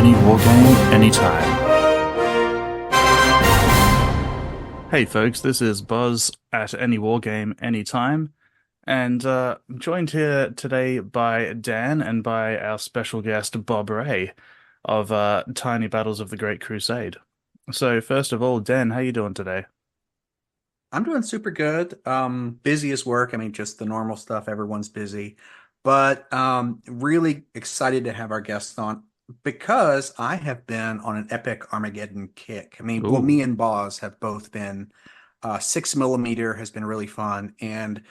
any wargame, anytime. Hey folks, this is Buzz at Any Wargame Anytime, and I'm joined here today by Dan and by our special guest Bob Wray of Tiny Battles of the Great Crusade. So first of all, Dan, how you doing today? I'm doing super good. Busy as work. I mean, just the normal stuff. Everyone's busy, but really excited to have our guest on because I have been on an epic Armageddon kick. I mean, well, Ooh, me and Boz have both been. 6 millimeter has been really fun, and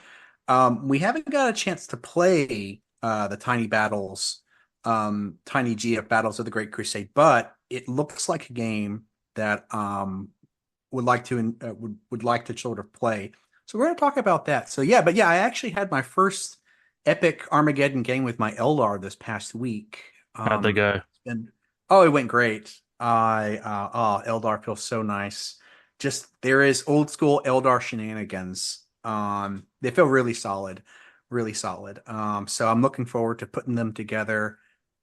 we haven't got a chance to play the Tiny Battles, Tiny GF Battles of the Great Crusade, but it looks like a game that would like to sort of play. So we're going to talk about that. So yeah, but yeah, I actually had my first epic Armageddon game with my Eldar this past week. how'd they go? And oh, it went great. Eldar feels so nice. Just there is old school Eldar shenanigans. They feel really solid, really solid. So I'm looking forward to putting them together.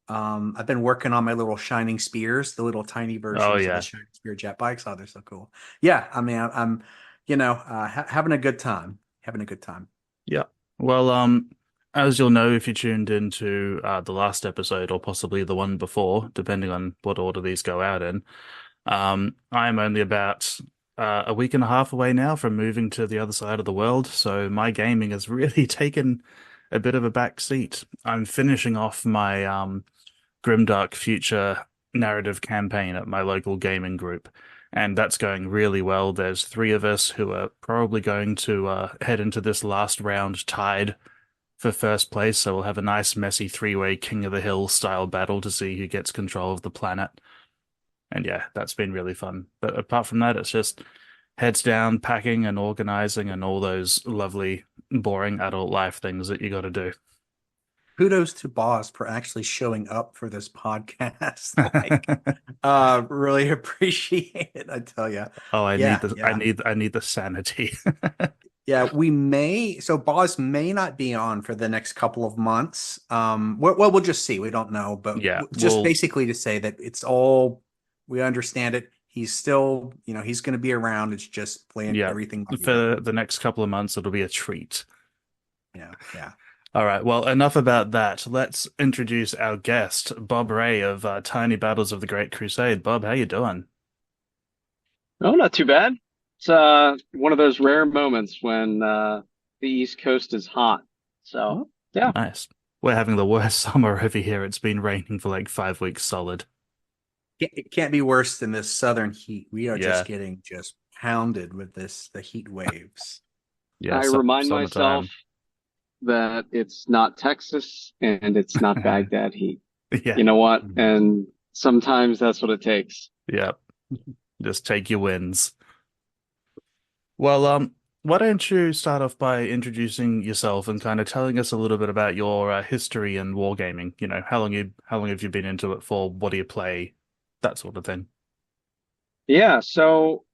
I've been working on my little shining spears, the little tiny Oh versions of the yeah, shining spear jet bikes. Oh, they're so cool. Yeah, I mean, having a good time, having a good time. yeah. Well, as you'll know if you tuned into the last episode or possibly the one before, depending on what order these go out in. I'm only about a week and a half away now from moving to the other side of the world, so my gaming has really taken a bit of a back seat. I'm finishing off my Grimdark Future narrative campaign at my local gaming group, and that's going really well. There's three of us who are probably going to head into this last round tied for first place, so we'll have a nice messy three-way King of the Hill style battle to see who gets control of the planet. And yeah, that's been really fun. But apart from that, it's just heads down, packing and organizing and all those lovely, boring adult life things that you got to do. Kudos to Boss for actually showing up for this podcast. Like, really appreciate it. I tell you. Oh, Yeah, I yeah. need the sanity. Yeah, we may. So Boz may not be on for the next couple of months. Well, we'll just see. We don't know, but Yeah, just well, basically to say that it's all we understand it. He's still, he's going to be around. It's just playing yeah, everything by ear. for the next couple of months, it'll be a treat. Yeah, yeah. All right, well, enough about that. Let's introduce our guest, Bob Ray of Tiny Battles of the Great Crusade. Bob, how you doing? Oh, not too bad. It's one of those rare moments when the East Coast is hot. So, Well, yeah. Nice. We're having the worst summer over here. It's been raining for like 5 weeks solid. it can't be worse than this southern heat. We are just Yeah, getting just pounded with the heat waves. yeah, I remind myself summertime. that it's not Texas and it's not Baghdad heat. Yeah, You know what? Mhm. And sometimes that's what it takes. yeah. Just take your wins. Well, why don't you start off by introducing yourself and kind of telling us a little bit about your history in wargaming? You know, how long have you been into it for? What do you play? That sort of thing. Yeah. So,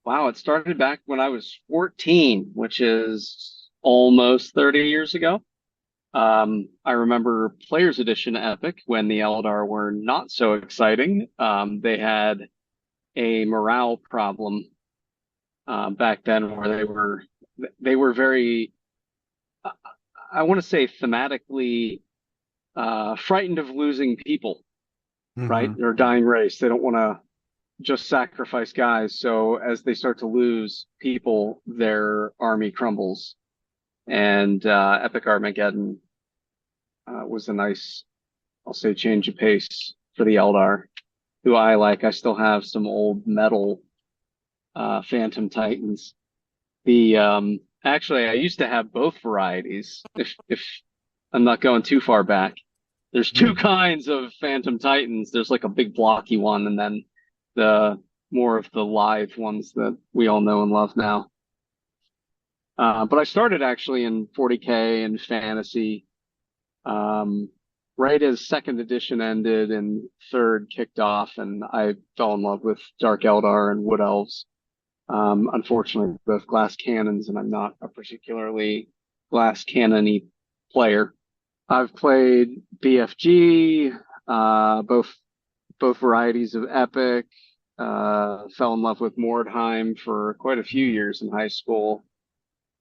wow, it started back when I was 14, which is almost 30 years ago. I remember Players Edition Epic when the Eldar were not so exciting. They had a morale problem back then where they were very uh, I want to say thematically frightened of losing people, right? Mhm. They're a dying race. They don't want to just sacrifice guys. So as they start to lose people, their army crumbles. And Epic Armageddon was a nice, I'll say, change of pace for the Eldar, who I like. I still have some old metal Phantom Titans. The actually, I used to have both varieties. If I'm not going too far back, there's two Mhm. kinds of Phantom Titans. There's like a big blocky one, and then the more of the live ones that we all know and love now. But I started actually in 40K and fantasy, um, right as second edition ended and third kicked off, and I fell in love with Dark Eldar and Wood Elves. Unfortunately, both glass cannons, and I'm not a particularly glass cannon-y player. I've played BFG, both both varieties of Epic. Fell in love with Mordheim for quite a few years in high school.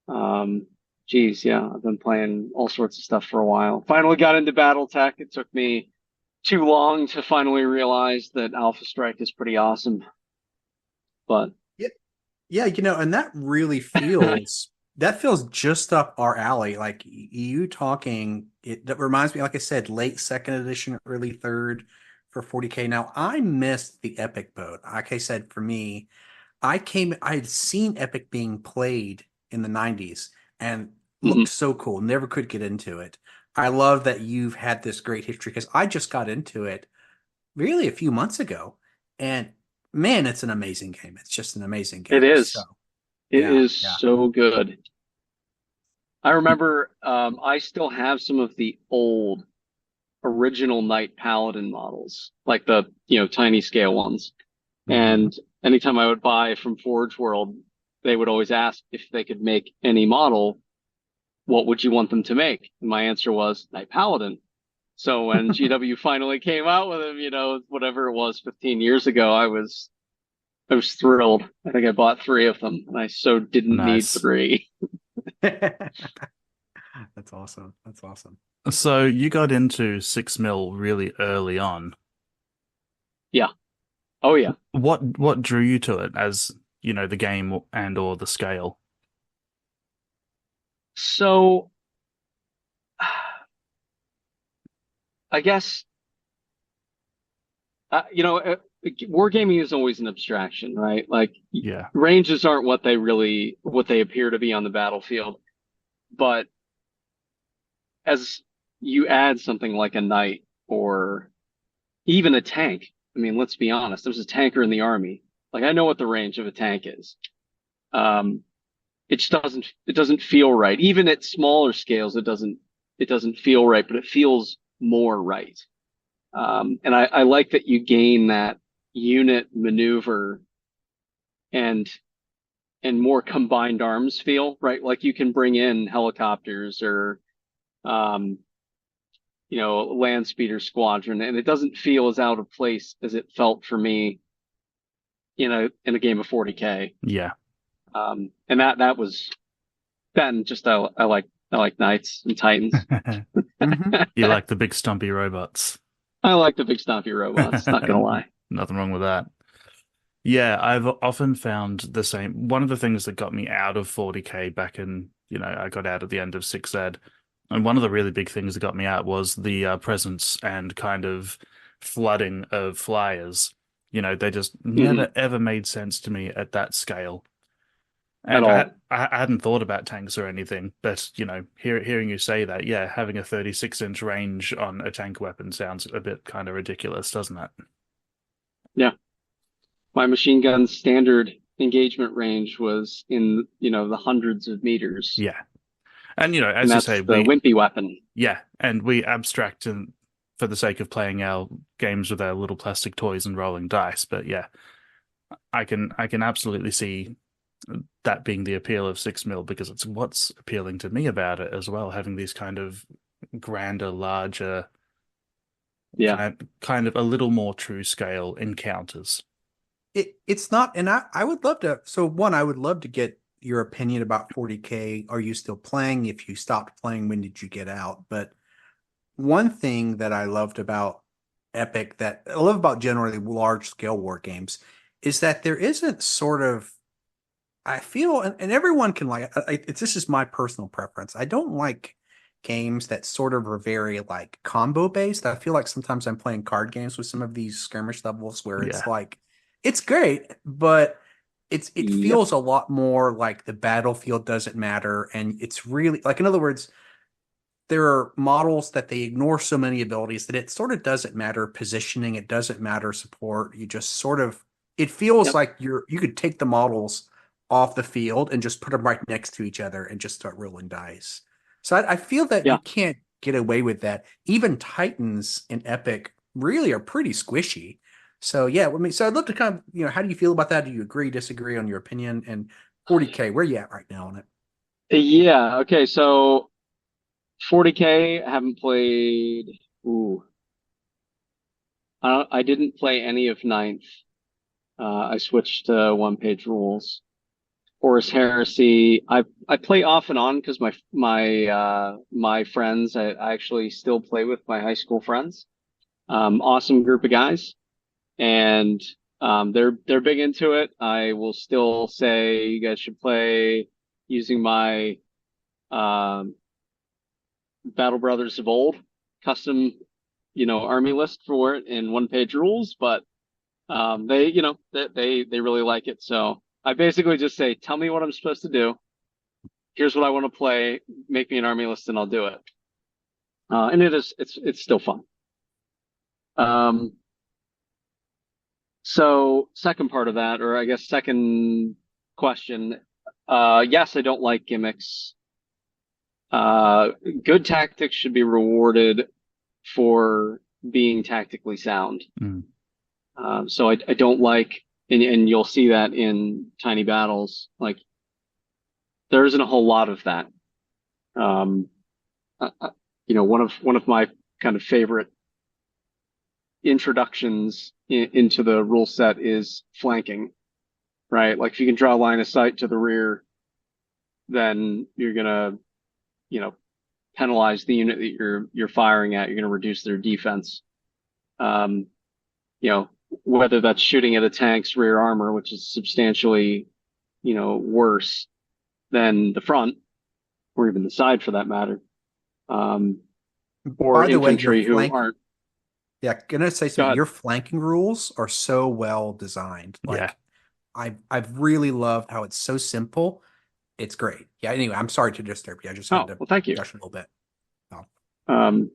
Um, Geez, yeah, I've been playing all sorts of stuff for a while. Finally got into BattleTech. It took me too long to finally realize that Alpha Strike is pretty awesome. But Yeah, yeah, and that really feels just up our alley. Like you talking, that reminds me, like I said, late second edition, early third for 40K. Now I missed the Epic boat. Like I said, for me, I had seen Epic being played in the 90s and looked mhm. so cool. Never could get into it. I love that you've had this great history because I just got into it really a few months ago. And man, it's an amazing game. It's just an amazing It game. So, is. It yeah, is yeah. so good. I remember I still have some of the old original Knight Paladin models, like the, tiny scale ones. Hmm. And anytime I would buy from Forge World, they would always ask if they could make any model, what would you want them to make? And my answer was Knight Paladin. So when GW finally came out with them, whatever it was 15 years ago, I was thrilled. I think I bought three of them, and I so didn't need Nice. three. That's awesome. That's awesome. So you got into 6 mil really early on. Yeah. Oh yeah. What drew you to it as, the game and or the scale? So I guess wargaming is always an abstraction, right? Like Yeah. ranges aren't what they appear to be on the battlefield. But as you add something like a knight or even a tank, I mean, let's be honest, there's a tanker in the army. Like I know what the range of a tank is. Um, it doesn't feel right. Even at smaller scales, it doesn't feel right, but it feels more right. And I like that you gain that unit maneuver and more combined arms feel, right? Like you can bring in helicopters or um, land speeder squadron, and it doesn't feel as out of place as it felt for me in a game of 40K. Yeah. And that was that, and just I like knights and titans. Hmm. You like the big stumpy robots. I like the big stompy robots. Not gonna lie. Nothing wrong with that. Yeah, I've often found the same. One of the things that got me out of 40K back in, I got out at the end of 6ed, and one of the really big things that got me out was the presence and kind of flooding of flyers. They just Hmm. never ever made sense to me at that scale. At And I, all. I hadn't thought about tanks or anything, but hearing you say that, yeah, having a 36-inch range on a tank weapon sounds a bit kind of ridiculous, doesn't it? Yeah. My machine gun's standard engagement range was in, the hundreds of meters. Yeah. And And as you say, that's the wimpy weapon. and we abstract and for the sake of playing our games with our little plastic toys and rolling dice. But yeah, I can absolutely see that being the appeal of 6 mil because it's what's appealing to me about it as well, having these kind of grander, larger, Yeah. kind of a little more true scale encounters. It's not, and I would love to. So one, I would love to get your opinion about 40K. Are you still playing? If you stopped playing, when did you get out? But one thing that I loved about Epic, that I love about generally large scale war games, is that there isn't sort of, I feel, and everyone can like, this is my personal preference. I don't like games that sort of are very like combo based. I feel like sometimes I'm playing card games with some of these skirmish levels where it's Yeah. like, it's great, but it Yep. feels a lot more like the battlefield doesn't matter. And it's really like, in other words, there are models that they ignore so many abilities that it sort of doesn't matter positioning, it doesn't matter support. You just sort of, it feels Yep. like you could take the models off the field and just put them right next to each other and just start rolling dice. So I feel that you Yeah. can't get away with that. Even Titans in Epic really are pretty squishy. So yeah, so I'd love to kind of, how do you feel about that? Do you agree, disagree on your opinion? And 40K, where are you at right now on it? Yeah. Okay. So 40K, I haven't played. Ooh. I didn't play any of ninth. I switched to one-page rules. Horus Heresy. I play off and on because my friends. I actually still play with my high school friends. Awesome group of guys, and they're big into it. I will still say you guys should play using my um, Battle Brothers of old custom, army list for it in one-page rules, but they really like it. So I basically just say, tell me what I'm supposed to do. Here's what I want to play. Make me an army list, and I'll do it. And it's still fun. Um, so second part of that, or I guess second question, yes, I don't like gimmicks. Good tactics should be rewarded for being tactically sound. Mm. So I don't like, and you'll see that in Tiny Battles, like there isn't a whole lot of that. Um, one of my kind of favorite introductions into the rule set is flanking, right? Like if you can draw a line of sight to the rear, then you're gonna, penalize the unit that you're firing at. You're gonna reduce their defense. Um, whether that's shooting at a tank's rear armor, which is substantially, worse than the front, or even the side for that matter, or By the way, infantry who aren't. Yeah, gonna say something. Your flanking rules are so well designed. Yeah. Like, I've really loved how it's so simple. It's great. Yeah. Anyway, I'm sorry to disturb you. I just had to Well, thank you. gush a little bit. Oh.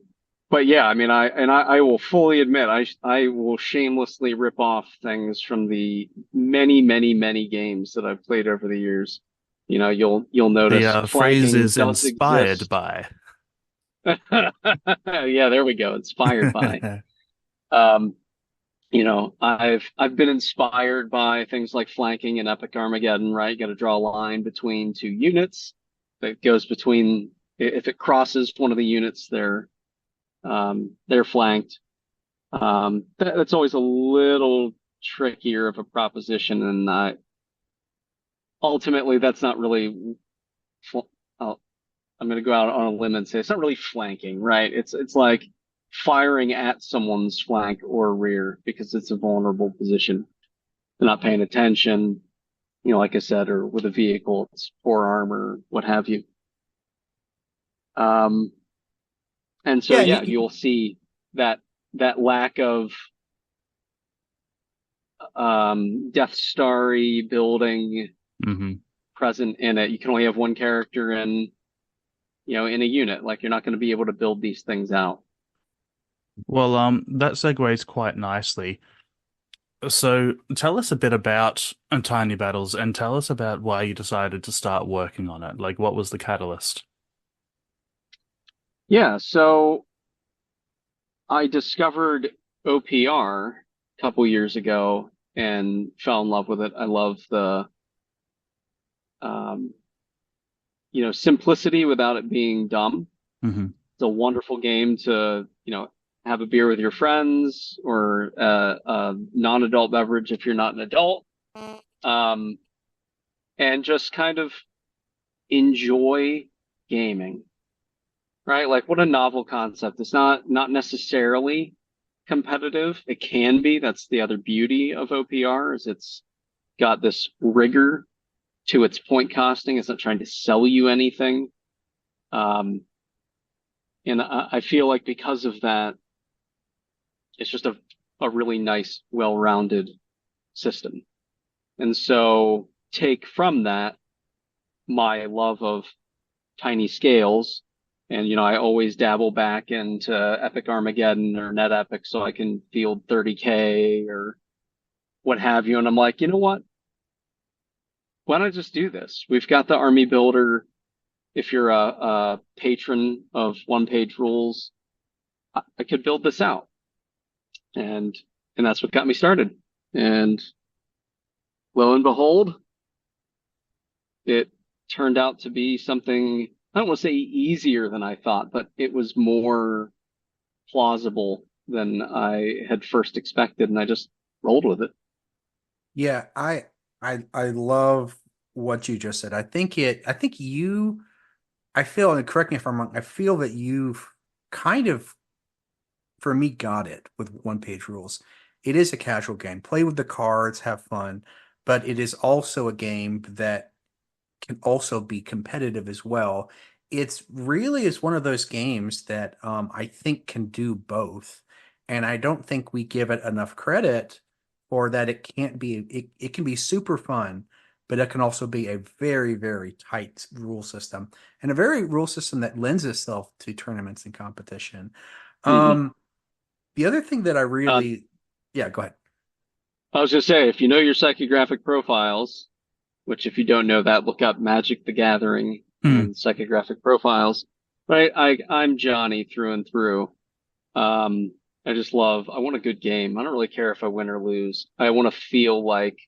But yeah, I mean, I will fully admit, I will shamelessly rip off things from the many, many, many games that I've played over the years. You'll notice The phrase flanking is does inspired exist. by. Yeah, there we go. Inspired by. Um, I've been inspired by things like flanking and Epic Armageddon, right? You got to draw a line between two units that goes between, if it crosses one of the units, they're flanked. That's always a little trickier of a proposition, and ultimately that's not really. I'm going to go out on a limb and say it's not really flanking, right? It's like firing at someone's flank or rear because it's a vulnerable position. They're not paying attention, like I said, or with a vehicle, it's poor armor, what have you. And so, Yeah. you'll see that lack of Death Starry building Hmm. present in it. You can only have one character in a unit. Like you're not going to be able to build these things out. Well, that segues quite nicely. So tell us a bit about Tiny Battles and tell us about why you decided to start working on it. Like, what was the catalyst? Yeah, so I discovered OPR a couple years ago and fell in love with it. I love the um, simplicity without it being dumb. Hmm. It's a wonderful game to, have a beer with your friends or a non-adult beverage if you're not an adult. Um, and just kind of enjoy gaming, right? Like what a novel concept. It's not necessarily competitive. It can be. That's the other beauty of OPR is it's got this rigor to its point costing. It's not trying to sell you anything. And I feel like because of that, it's just a really nice, well-rounded system. And so take from that my love of tiny scales. And, I always dabble back into Epic Armageddon or Net Epic so I can field 30K or what have you. And I'm like, you know what? Why don't I just do this? We've got the army builder. If you're a patron of one-page rules, I could build this out. And that's what got me started. And lo and behold, it turned out to be something, I don't want to say easier than I thought, but it was more plausible than I had first expected, and I just rolled with it. Yeah, I love what you just said. I think you I feel, and correct me if I'm wrong, I feel that you've kind of, for me, got it with one page rules. It is a casual game. Play with the cards, have fun, but it is also a game that can also be competitive as well. It's really is one of those games that I think can do both. And I don't think we give it enough credit for that. It can be super fun, but it can also be a very, very tight rule system and a very rule system that lends itself to tournaments and competition. Hmm. Um, the other thing that I Uh, really, yeah, go ahead. I was gonna say, if you know your psychographic profiles, which if you don't know that, look up Magic the Gathering Hmm. and psychographic profiles. Right, I'm Johnny through and through. Um, I want a good game. I don't really care if I win or lose. I want to feel like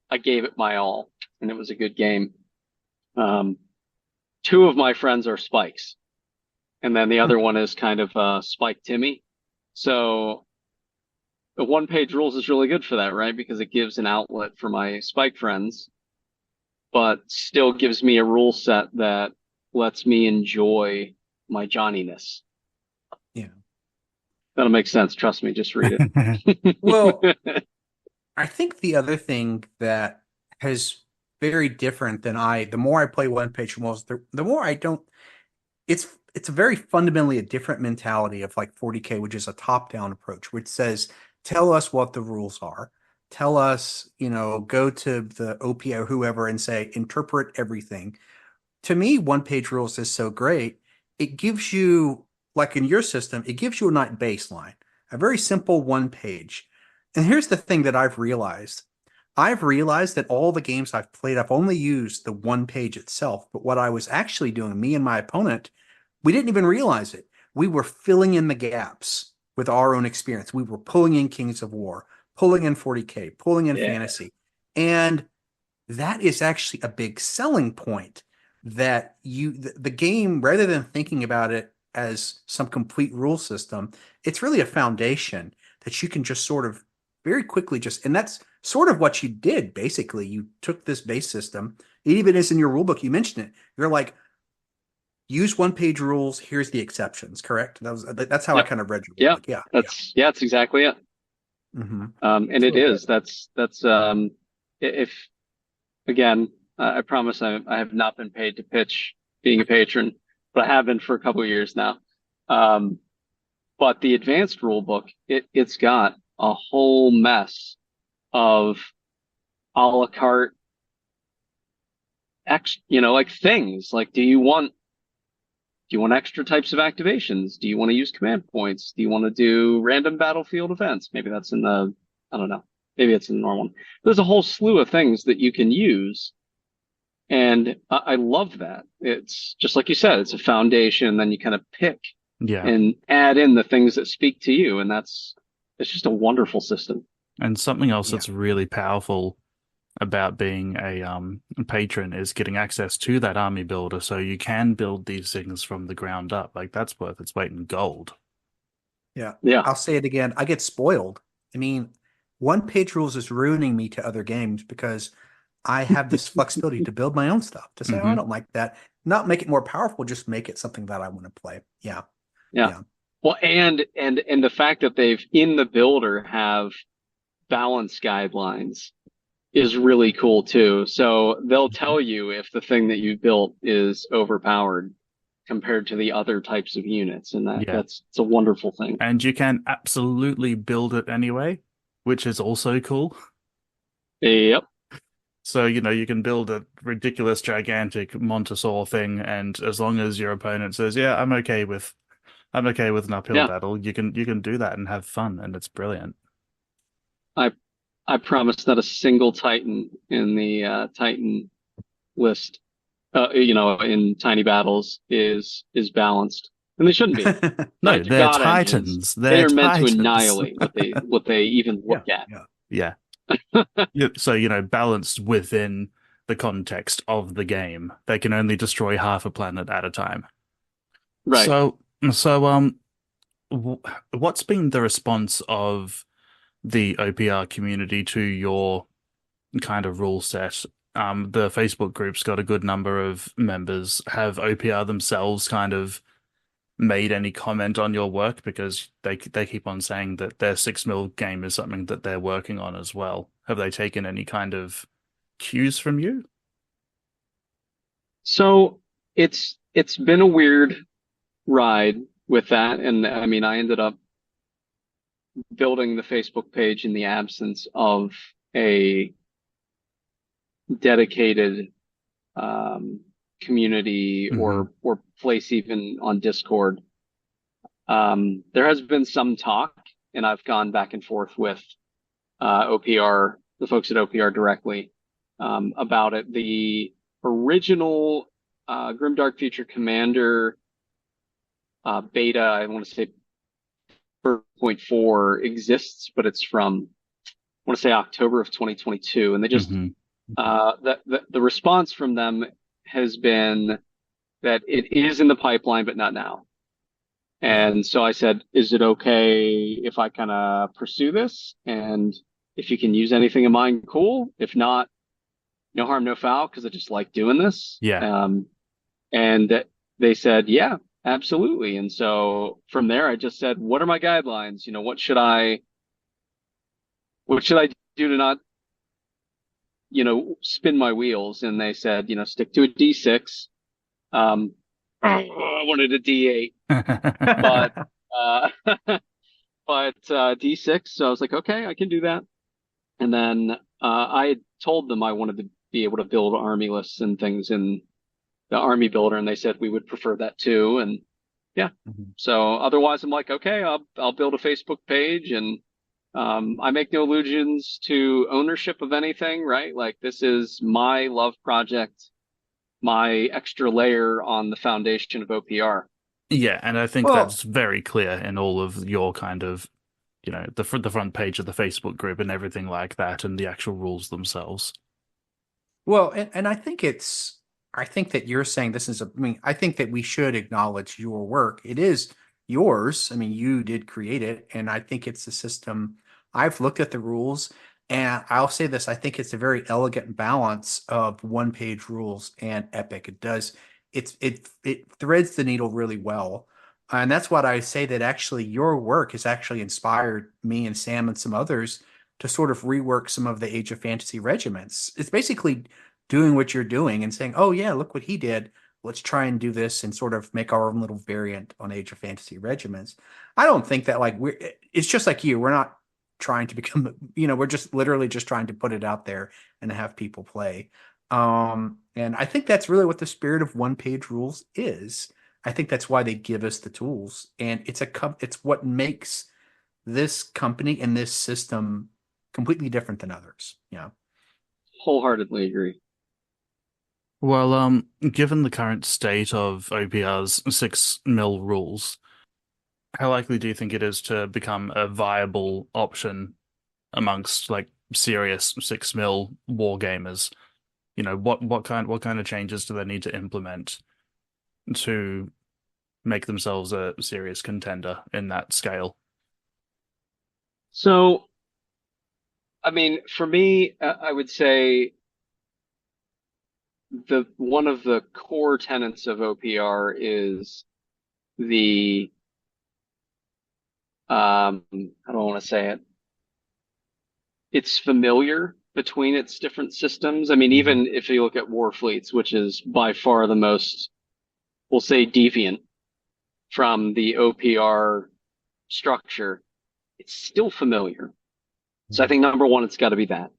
I gave it my all and it was a good game. Um, two of my friends are Spikes, and then the other one is kind of Spike Timmy. So the one page rules is really good for that, right? Because it gives an outlet for my Spike friends, but still gives me a rule set that lets me enjoy my Johnniness. Yeah. That'll make sense. Trust me, just read Well, it. I think the other thing that has very different than the more I play one page rules, the more I don't, it's a very fundamentally a different mentality of like 40K, which is a top-down approach, which says, tell us what the rules are. Tell us, go to the OPR or whoever and say, interpret everything. To me, one page rules is so great. It gives you, like in your system, it gives you a night baseline, a very simple one page. And here's the thing that I've realized that all the games I've played, I've only used the one page itself. But what I was actually doing, me and my opponent, we didn't even realize it. We were filling in the gaps with our own experience. We were pulling in Kings of War, pulling in 40K, pulling in Yeah. fantasy. And that is actually a big selling point that the game, rather than thinking about it as some complete rule system, it's really a foundation that you can just sort of very quickly and that's sort of what you did basically. You took this base system, it even is in your rule book, you mentioned it. You're like, use one page rules, here's the exceptions, correct? That's how I Yep. kind of read your rule Yeah. book. Yeah, yeah. That's exactly it. Mm-hmm. And It's it really is. good. That's if again, I promise I have not been paid to pitch being a patron, but I have been for a couple of years now. Um, but the advanced rule book, it's got a whole mess of a la carte like things. Like, do you want extra types of activations? Do you want to use command points? Do you want to do random battlefield events? Maybe that's in the, I don't know. Maybe it's in the normal one. There's a whole slew of things that you can use. And I love that. It's just like you said, it's a foundation. Then you kind of pick Yeah. and add in the things that speak to you. And it's just a wonderful system. And something else Yeah. that's really powerful about being a patron is getting access to that army builder, so you can build these things from the ground up. Like that's worth its weight in gold. Yeah. Yeah. I'll say it again. I get spoiled. I mean, one page rules is ruining me to other games because I have this flexibility to build my own stuff, to say, oh, I Hmm. don't like that. Not make it more powerful, just make it something that I want to play. Yeah. Yeah. Yeah. Well, and the fact that they've in the builder have balance guidelines is really cool too. So they'll tell you if the thing that you built is overpowered compared to the other types of units, and Yeah. that's it's a wonderful thing. And you can absolutely build it anyway, which is also cool. Yep. So, you can build a ridiculous, gigantic Montesaur thing, and as long as your opponent says, "Yeah, I'm okay with an uphill Yeah. battle," you can do that and have fun, and it's brilliant. I I promise not a single Titan in the Titan list, in tiny battles is balanced, and they shouldn't be. No, Titans are they're god engines. Titans. They They're are meant to Titans. annihilate what they even Yeah. look at. Yeah. Yeah. Yeah, so, balanced within the context of the game. They can only destroy half a planet at a time. Right. So, what's been the response of the OPR community to your kind of rule set? The Facebook group's got a good number of members. Have OPR themselves kind of made any comment on your work? Because they keep on saying that their 6 mil game is something that they're working on as well. Have they taken any kind of cues from you? So it's been a weird ride with that, and I mean, I ended up building the Facebook page in the absence of a dedicated community Hmm. or place even on Discord. There has been some talk, and I've gone back and forth with OPR, the folks at OPR directly, about it. The original Grimdark Future Commander beta, I want to say 4.4 exists, but it's from, I want to say October of 2022, and they just Hmm. the response from them has been that it is in the pipeline, but not now. Yeah. And so I said, is it okay if I kind of pursue this? And if you can use anything of mine, cool. If not, no harm, no foul, because I just like doing this. Yeah. And they said, yeah, absolutely. And so from there, I just said, what are my guidelines? What should I do to not, spin my wheels? And they said, stick to a D6. I wanted a D8, but, uh, D6. So I was like, okay, I can do that. And then, I had told them I wanted to be able to build army lists and things in the army builder, and they said we would prefer that too. And yeah, Mhm. so otherwise I'm like, okay, I'll build a Facebook page, and I make no illusions to ownership of anything, right? Like this is my love project, my extra layer on the foundation of OPR. Yeah, and I think Well, that's very clear in all of your kind of, the front page of the Facebook group and everything like that, and the actual rules themselves. and I think that you're saying this is I mean, I think that we should acknowledge your work. It is yours. I mean, you did create it, and I think it's a system. I've looked at the rules, and I'll say this, I think it's a very elegant balance of one-page rules and epic. It threads the needle really well. And that's what I say that actually your work has actually inspired me and Sam and some others to sort of rework some of the Age of Fantasy regiments. It's basically doing what you're doing and saying, "Oh yeah, look what he did. Let's try and do this and sort of make our own little variant on Age of Fantasy regiments." I don't think that like it's just like you. We're not trying to become, we're just literally just trying to put it out there and have people play. And I think that's really what the spirit of one-page rules is. I think that's why they give us the tools, and it's what makes this company and this system completely different than others. Yeah. Wholeheartedly agree. Well, given the current state of OPR's 6 mil rules, how likely do you think it is to become a viable option amongst like serious 6 mil war gamers? What kind of changes do they need to implement to make themselves a serious contender in that scale? So, I mean, for me, I would say the one of the core tenets of OPR is the how do I want to say it? It's familiar between its different systems. I mean, Hmm. even if you look at Warfleets, which is by far the most, we'll say, deviant from the OPR structure, it's still familiar. So I think number one, it's got to be that.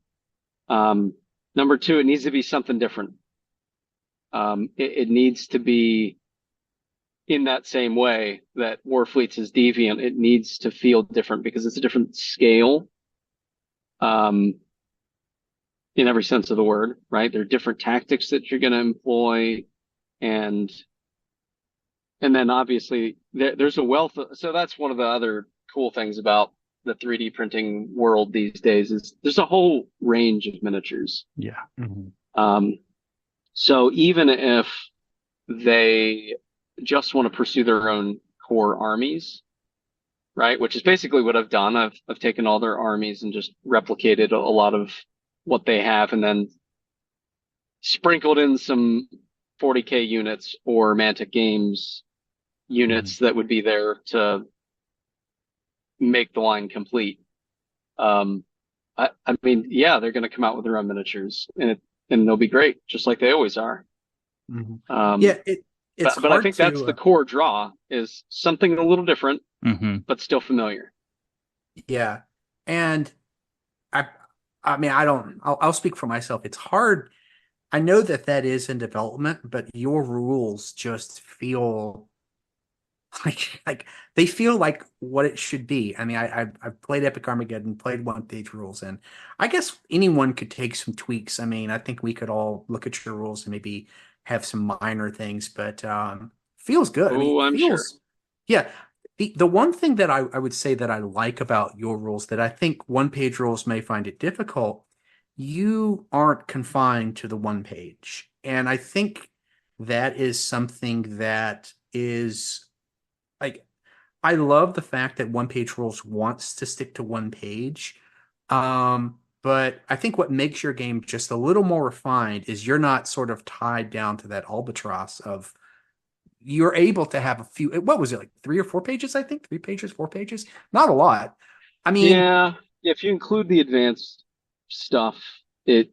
Um, Number two, it needs to be something different. It needs to be in that same way that Warfleets is deviant. It needs to feel different because it's a different scale, um, in every sense of the word, right? There are different tactics that you're going to employ, and then obviously there's a wealth. So that's one of the other cool things about the 3D printing world these days is there's a whole range of miniatures. Yeah. Mhm. Um, so even if they just want to pursue their own core armies, right? Which is basically what I've done. I've taken all their armies and just replicated a lot of what they have, and then sprinkled in some 40K units or Mantic Games Mhm. units that would be there to make the line complete. Um, I mean, yeah, they're going to come out with their own miniatures, and they'll be great, just like they always are. Mhm. Um, Yeah, it's but I hard think that's to the core draw is something a little different, Mhm. but still familiar. yeah. And I I mean I don't I'll speak for myself. It's hard. I know that that is in development, but your rules just feel like they feel like what it should be. I mean, I've played Epic Armageddon, played one page rules, and I guess anyone could take some tweaks. I mean, I think we could all look at your rules and maybe have some minor things, but feels good. I mean, Oh, I'm sure. feels yeah. The one thing that I would say that I like about your rules that I think one page rules may find it difficult, you aren't confined to the one page. And I think that is something that is like I love the fact that one page rules wants to stick to one page. But I think what makes your game just a little more refined is you're not sort of tied down to that albatross of you're able to have a few, what was it, like 3 or 4 pages, I think? 3 pages, 4 pages? Not a lot. I mean, Yeah, if you include the advanced stuff, it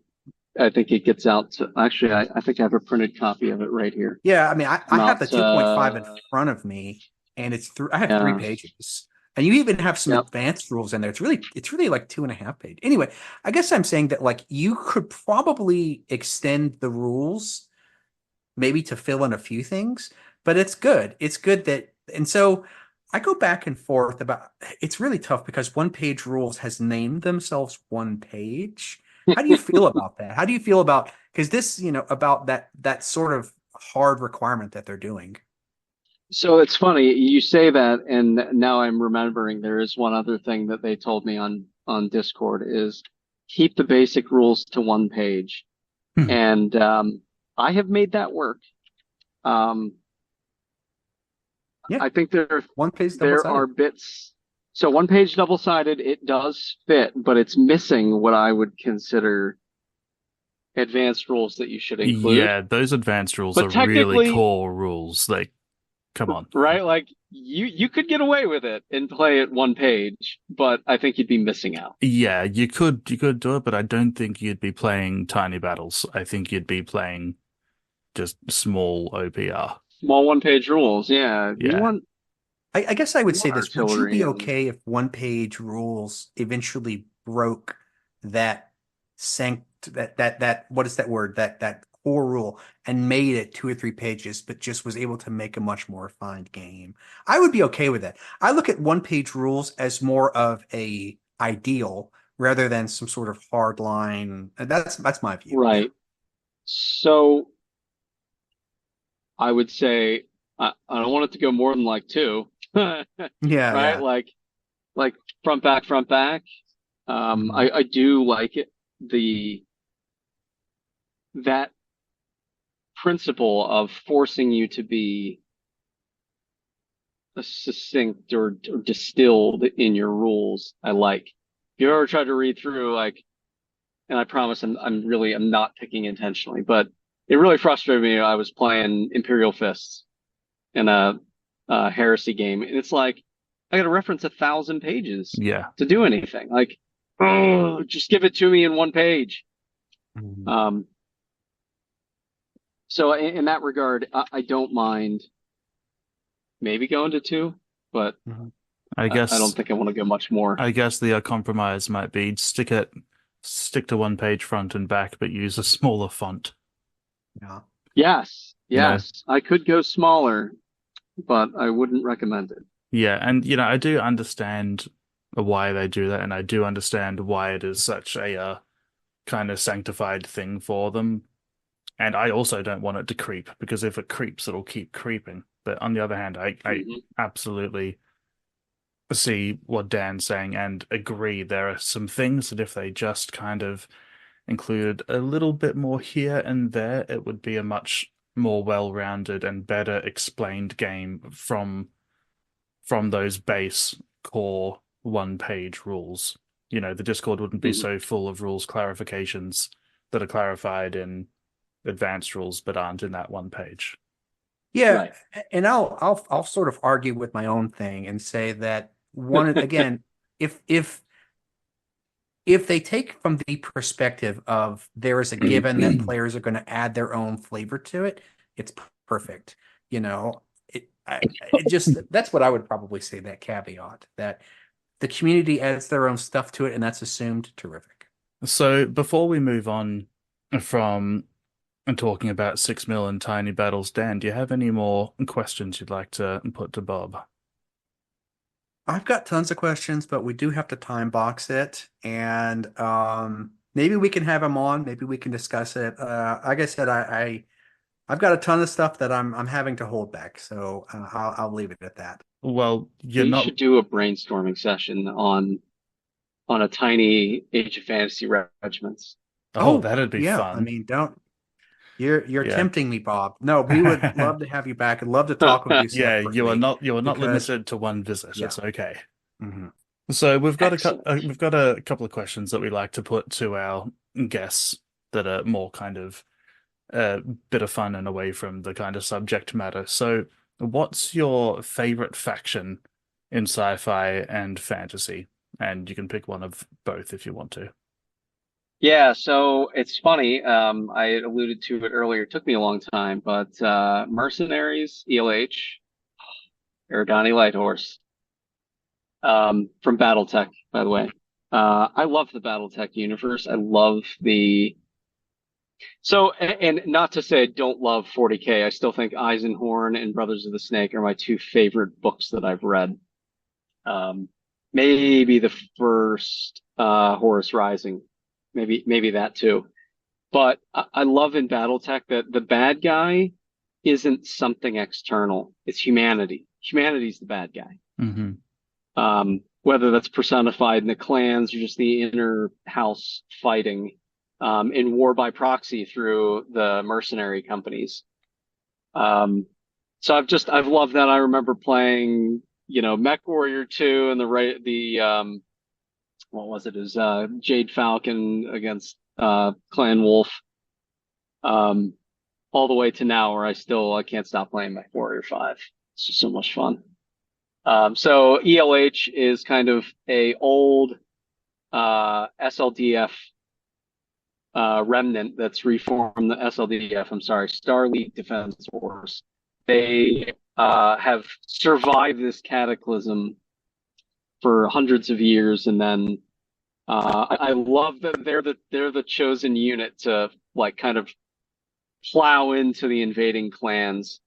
I think it gets out to actually I think I have a printed copy of it right here. yeah, I mean, I Come have the out 2.5 in front of me, and I have three yeah. pages. And you even have some Yep. advanced rules in there. It's really like 2.5 pages. Anyway, I guess I'm saying that like you could probably extend the rules maybe to fill in a few things, but it's good. It's good that, and so I go back and forth about it's really tough because one page rules has named themselves one page. How do you feel about that? How do you feel about because this, about that sort of hard requirement that they're doing? So it's funny you say that, and now I'm remembering there is one other thing that they told me on Discord is keep the basic rules to one page, Hmm. and I have made that work. Um, Yeah, I think one page double there are sided. bits. So one page double sided, it does fit, but it's missing what I would consider advanced rules that you should include. Yeah, those advanced rules But are really technically, core rules. Like, come on. right, like you could get away with it and play it one page, but I think you'd be missing out. Yeah, you could do it, but I don't think you'd be playing tiny battles. I think you'd be playing just small OPR. Small one page rules, yeah. You Yeah. want I guess I would you say want this. Would you artillery be and okay if one page rules eventually broke that that what is that word? That core rule and made it 2 or 3 pages, but just was able to make a much more refined game. I would be okay with that. I look at one page rules as more of a ideal rather than some sort of hard line. That's my view. right. So I would say I don't want it to go more than like two. Yeah, Right? yeah. Like front back, front back. Mhm. I do like it the that principle of forcing you to be succinct or distilled in your rules. I like. If you ever tried to read through like, and I promise I'm not picking intentionally, but it really frustrated me. I was playing Imperial Fists in a heresy game, and it's like I got to reference 1,000 pages Yeah. to do anything. Like, oh, just give it to me in one page. Mhm. Um, so in that regard, I don't mind maybe going to two, but Mhm. I I don't guess think I want to go much more. I guess the compromise might be stick to one page front and back, but use a smaller font. Yeah. Yes, You know? yes, I could go smaller, but I wouldn't recommend it. Yeah, and I do understand why they do that, and I do understand why it is such a kind of sanctified thing for them. And I also don't want it to creep because if it creeps, it'll keep creeping. But on the other hand, I Hmm. absolutely see what Dan's saying and agree there are some things that if they just kind of included a little bit more here and there, it would be a much more well-rounded and better explained game from those base core one-page rules. The Discord wouldn't be Mhm. so full of rules clarifications that are clarified in advanced rules but aren't in that one page. Yeah, Right. and I'll sort of argue with my own thing and say that one again, if if they take from the perspective of there is a given that players are going to add their own flavor to it, it's perfect. It just that's what I would probably say, that caveat that the community adds their own stuff to it, and that's assumed terrific. So before we move on from talking about 6 mil and tiny battles, Dan, do you have any more questions you'd like to put to Bob? I've got tons of questions, but we do have to time box it, and maybe we can have him on. Maybe we can discuss it. Like I said, I've got a ton of stuff that I'm having to hold back, so I'll leave it at that. Well, you're We not. should do a brainstorming session on a tiny Age of Fantasy regiments. Oh, Oh that'd be yeah, I fun. mean, don't you're Yeah. tempting me, Bob. No, we would love to have you back and love to talk with you Yeah, separately you are not because limited to one visit. yeah. It's okay. hmm So Excellent. we've got a couple of questions that we like to put to our guests that are more kind of a bit of fun and away from the kind of subject matter. So, what's your favorite faction in sci-fi and fantasy? And you can pick one of both if you want to. Yeah, so it's funny. I had alluded to it earlier. It took me a long time, but Mercenaries, ELH, Ergani Lighthorse, from BattleTech, by the way. I love the BattleTech universe. I love the and not to say I don't love 40K. I still think Eisenhorn and Brothers of the Snake are my two favorite books that I've read. Um, maybe the first Horus Rising, maybe that too. But I love in BattleTech that the bad guy isn't something external. It's humanity. Humanity's the bad guy. Hmm. Whether that's personified in the clans or just the inner house fighting, in war by proxy through the mercenary companies. So I've loved that. I remember playing, Mech Warrior 2 and what was it? It was Jade Falcon against Clan Wolf. Um, all the way to now where I can't stop playing Mech Warrior 5. It's just so much fun. So ELH is kind of a old SLDF remnant that's reformed the SLDF, I'm sorry, Star League Defense Force. They have survived this cataclysm for hundreds of years, and then I love that they're the chosen unit to like kind of plow into the invading clans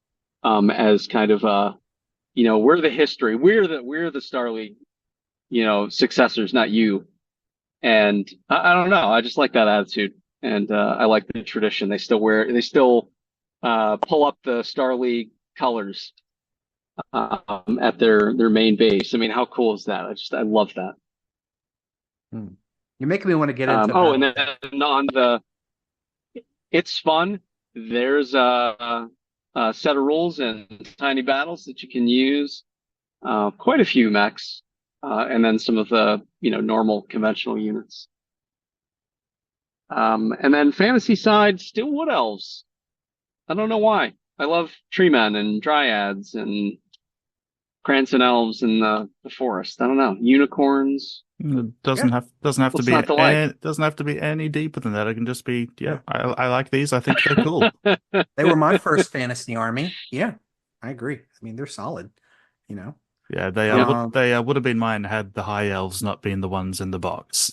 as kind of we're the history, we're the Star League, successors, not you. And I don't know. I just like that attitude, and I like the tradition. They still pull up the Star League colors at their main base. I mean, how cool is that? I love that. Hmm. You're making me want to get into And battle. then it's fun. There's a set of rules and tiny battles that you can use. Quite a few mechs, and then some of the normal conventional units. And then fantasy side, still wood elves. I don't know why. I love tree men and dryads and Cranston elves in the forest. I don't know. Unicorns. It Yeah. doesn't have to What's be not to like? doesn't have to be any deeper than that. It can just be, Yeah. I like these. I think they're cool. They were my first fantasy army. Yeah, I agree. I mean, they're solid, you know. Yeah, Um, they would have been mine had the high elves not been the ones in the box.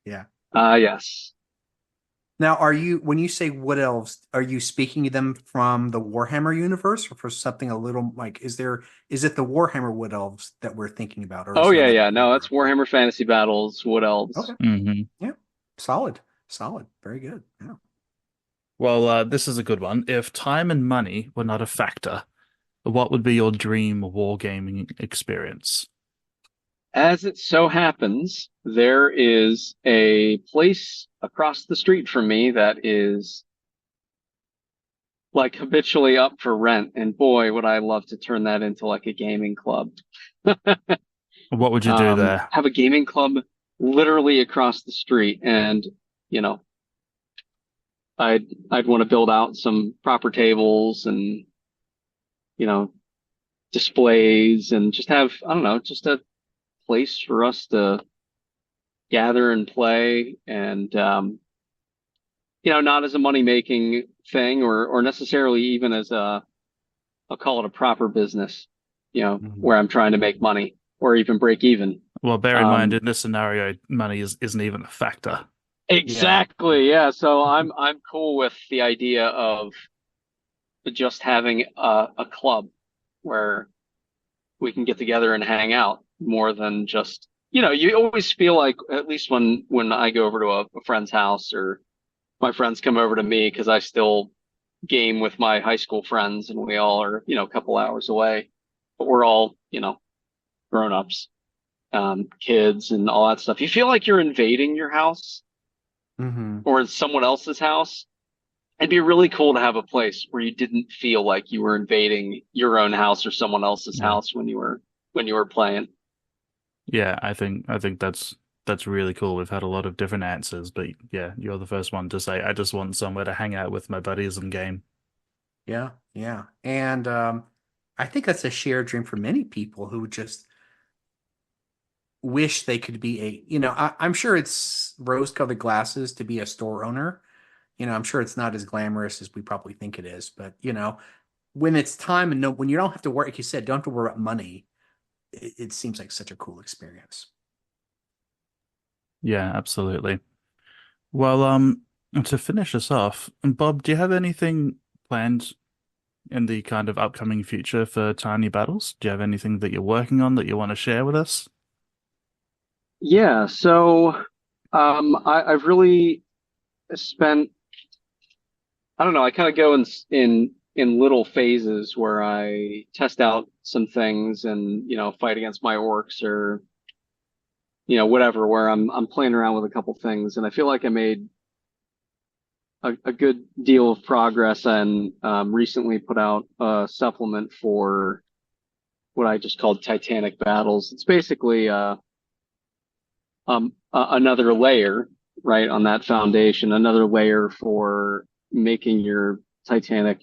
yeah. Yes. Now, when you say wood elves, are you speaking of them from the Warhammer universe or for something a little like, is it the Warhammer wood elves that we're thinking about, or is Oh there yeah, another yeah. No, flavor it's of that? Warhammer Fantasy Battles, Wood Elves. Okay. Hmm. Yeah. Solid. Solid. Very good. Yeah. Well, this is a good one. If time and money were not a factor, what would be your dream wargaming experience? As it so happens, there is a place across the street from me that is like habitually up for rent, and boy, would I love to turn that into like a gaming club. What would you do there? Have a gaming club literally across the street, and you know, I'd want to build out some proper tables and you know displays and just have, I don't know, just a place for us to gather and play, and not as a money making thing or necessarily even as I'll call it a proper business, Mhm. where I'm trying to make money or even break even. Well, bear in mind, Um, in this scenario, money isn't even a factor. Yeah. exactly, yeah. So I'm cool with the idea of just having a club where we can get together and hang out more than just, you always feel like, at least when I go over to a friend's house or my friends come over to me, because I still game with my high school friends and we all are, a couple hours away, but we're all, grown-ups, kids and all that stuff. You feel like you're invading your house Hmm. or in someone else's house. It'd be really cool to have a place where you didn't feel like you were invading your own house or someone else's Yeah. house when you were playing. Yeah, I think that's really cool. We've had a lot of different answers, but yeah, you're the first one to say I just want somewhere to hang out with my buddies and game. Yeah. Yeah. And I think that's a shared dream for many people who just wish they could be I'm sure it's rose-colored glasses to be a store owner. I'm sure it's not as glamorous as we probably think it is, but when it's time and when you don't have to worry, like you said, don't have to worry about money, it seems like such a cool experience. Yeah, absolutely. Well, to finish us off, Bob, do you have anything planned in the kind of upcoming future for Tiny Battles? Do you have anything that you're working on that you want to share with us? Yeah, so I've really spent, I don't know, I kind of go in little phases where I test out some things and fight against my orcs or whatever, where I'm playing around with a couple things, and I feel like I made a good deal of progress, and recently put out a supplement for what I just called Titanic Battles. It's basically another layer, right, on that foundation, another layer for making your Titanic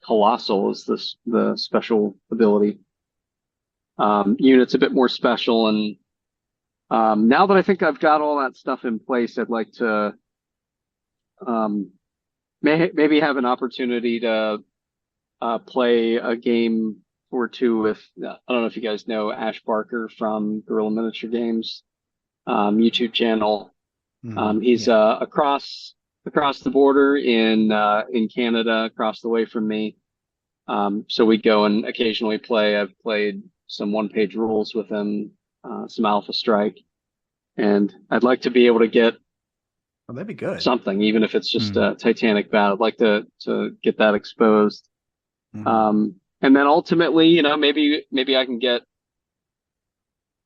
Colossal is the special ability. Unit's a bit more special, and now that I think I've got all that stuff in place, I'd like to um, maybe have an opportunity to play a game or two with. I don't know if you guys know Ash Barker from Gorilla Miniature Games YouTube channel. He's Yeah. across the border in Canada, across the way from me. So we go and occasionally play. I've played some one-page rules with him, some Alpha Strike, and I'd like to be able to get Oh, that'd be good. something, even if it's just Hmm. a Titanic battle. I'd like to get that exposed. Hmm. And then ultimately, maybe I can get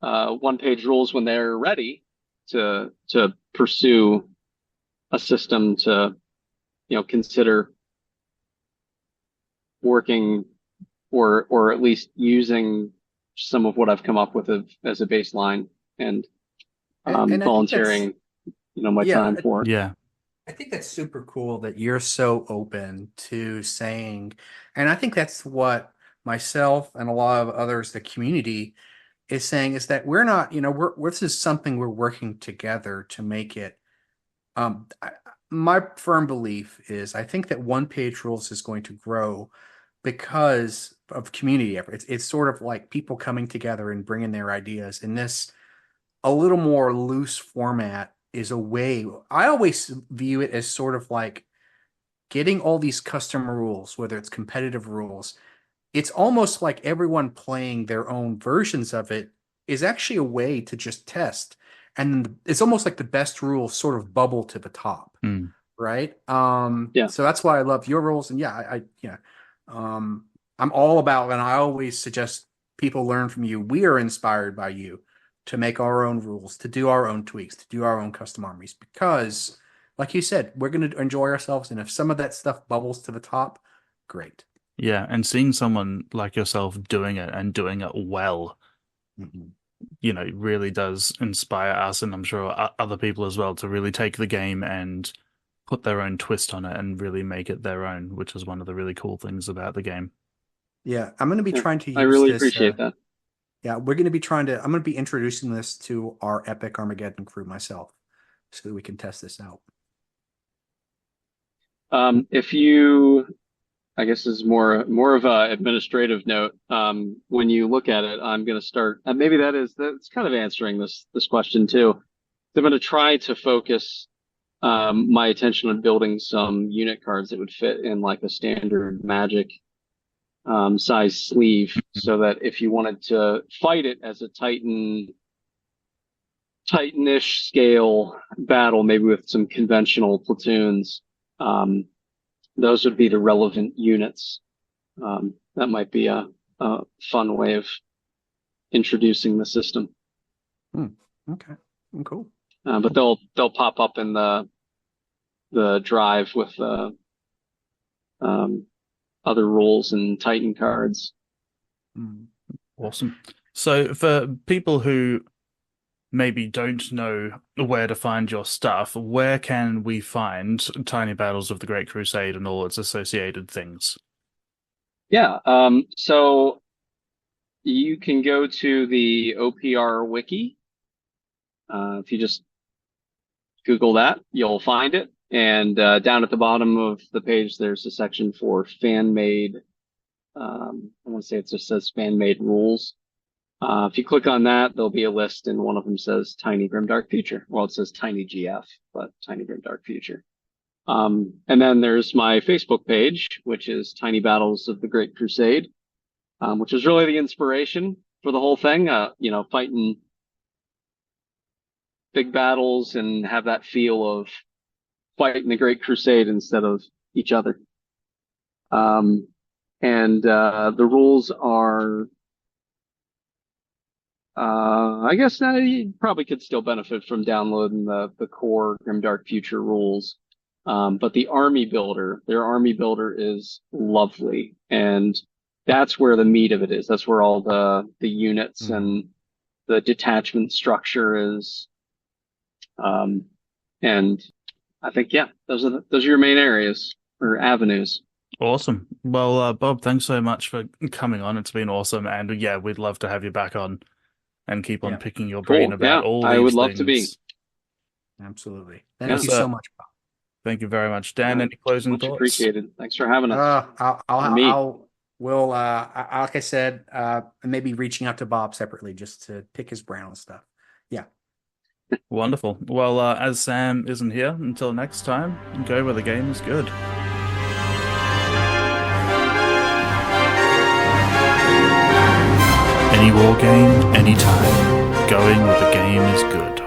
one-page rules when they're ready to pursue a system to consider working or at least using some of what I've come up with as a baseline and And I think that's volunteering my yeah, time for it. Yeah. I think that's super cool that you're so open to saying, and I think that's what myself and a lot of others, the community, is saying is that we're not, this is something we're working together to make it. My firm belief is I think that one page rules is going to grow because of community effort. It's sort of like people coming together and bringing their ideas. And this a little more loose format is a way. I always view it as sort of like getting all these custom rules, whether it's competitive rules. It's almost like everyone playing their own versions of it is actually a way to just test. And it's almost like the best rules sort of bubble to the top, Hmm. right? Yeah. So that's why I love your rules. And yeah, yeah, um, I'm all about, and I always suggest people learn from you. We are inspired by you to make our own rules, to do our own tweaks, to do our own custom armies, because, like you said, we're going to enjoy ourselves. And if some of that stuff bubbles to the top, great. Yeah, and seeing someone like yourself doing it and doing it well, Mhm. really does inspire us, and I'm sure other people as well, to really take the game and put their own twist on it and really make it their own, which is one of the really cool things about the game. Yeah, I'm going to be Yeah, trying to I use really this. appreciate that. Yeah, we're going to be I'm going to be introducing this to our Epic Armageddon crew myself so that we can test this out. If you, I guess this is more of a administrative note. When you look at it, I'm going to start, and maybe that's kind of answering this question too. I'm going to try to focus my attention on building some unit cards that would fit in like a standard Magic size sleeve, so that if you wanted to fight it as a Titanish scale battle, maybe with some conventional platoons, those would be the relevant units. That might be a fun way of introducing the system. Okay, cool. But they'll pop up in the drive with other rules and Titan cards. Awesome. So for people who maybe don't know where to find your stuff, where can we find Tiny Battles of the Great Crusade and all its associated things? Yeah, so you can go to the OPR wiki. If you just Google that, you'll find it. And down at the bottom of the page, there's a section for fan-made. I want to say it just says fan-made rules. If you click on that, there'll be a list, and one of them says Tiny Grimdark Future. Well, it says Tiny GF, but Tiny Grimdark Future. And then there's my Facebook page, which is Tiny Battles of the Great Crusade, which is really the inspiration for the whole thing. Fighting big battles and have that feel of fighting the Great Crusade instead of each other. And the rules are, I guess you probably could still benefit from downloading the core Grimdark Future rules. But their army builder is lovely. And that's where the meat of it is. That's where all the units and the detachment structure is. And I think, yeah, those are your main areas or avenues. Awesome. Well, Bob, thanks so much for coming on. It's been awesome. And yeah, we'd love to have you back on and keep on picking your brain about all these I would things. love to be. Absolutely. Thank you so much, Bob. Thank you very much. Dan, any closing much thoughts? Appreciated. Thanks for having us. Like I said, maybe reaching out to Bob separately just to pick his brain and stuff. Yeah. Wonderful. Well, as Sam isn't here, until next time, go where the game is good. Any war game, anytime. Going where the game is good.